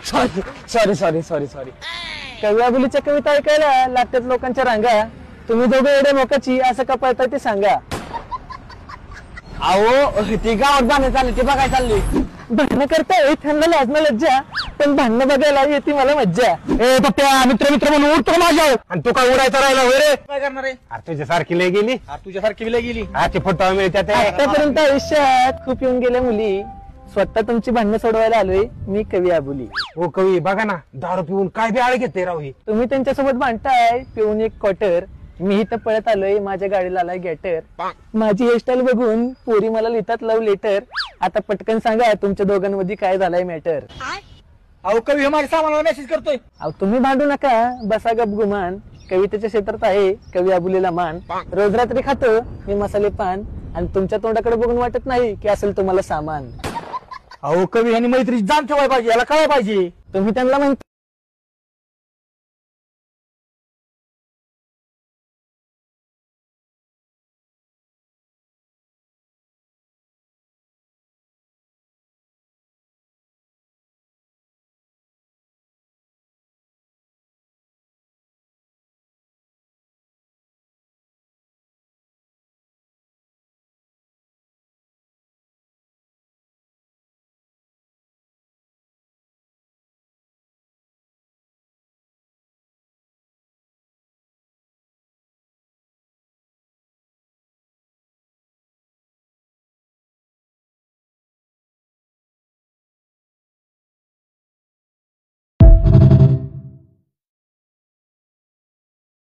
Sorry sorry sorry sorry. कवी आबोलीच्या कविता ऐकायला लागतात लोकांच्या रांगा. तुम्ही दोघं एवढे मोकाची असं का पळताय ते सांगा. अहो ती गावात भांडण चालली ती बघायला चालली. भांडणं करताय त्यांना लाजणं लज्जा, पण भांडणं बघायला येते मला मज्जा. ए पप्प्या मित्र मित्र म्हणून उडतो माझ्या. आणि तू काय उडायचा राहिला होय रे? काय करणार आहे? अरे तुझ्यासारखी लय गेली. तुझ्यासारखी विला गेली. ते फोटो मिळतात. आतापर्यंत आयुष्यात खूप येऊन गेल्या मुली, स्वतः तुमची भांडणं सोडवायला आलोय मी कवी आबोली. हो कवी बघा ना, दारू पिऊन काय बी आळ घेते राव ही. तुम्ही त्यांच्यासोबत भांडताय पिऊन एक क्वार्टर, मी इथं पळत आलोय माझ्या गाडीला आलाय गॅटर. माझी हेअरस्टाईल बघून पोरी मला लिहितात लव्ह लेटर. आता पटकन सांगा तुमच्या दोघांमध्ये काय झालाय मॅटर. अहो कवी हे माझ्या सामानाला मेसेज करतोय. अहो तुम्ही भांडू नका, बसा गप गुमान. कवितेच्या क्षेत्रात आहे कवी आबोलीला मान. रोज रात्री खातो मी मसाले पान, आणि तुमच्या तोंडाकडे बघून वाटत नाही की असेल तुम्हाला सामान. अहो कवी ह्यांनी मैत्री जाण ठेवायला पाहिजे, याला कळायला पाहिजे. तुम्ही त्यांना म्हणता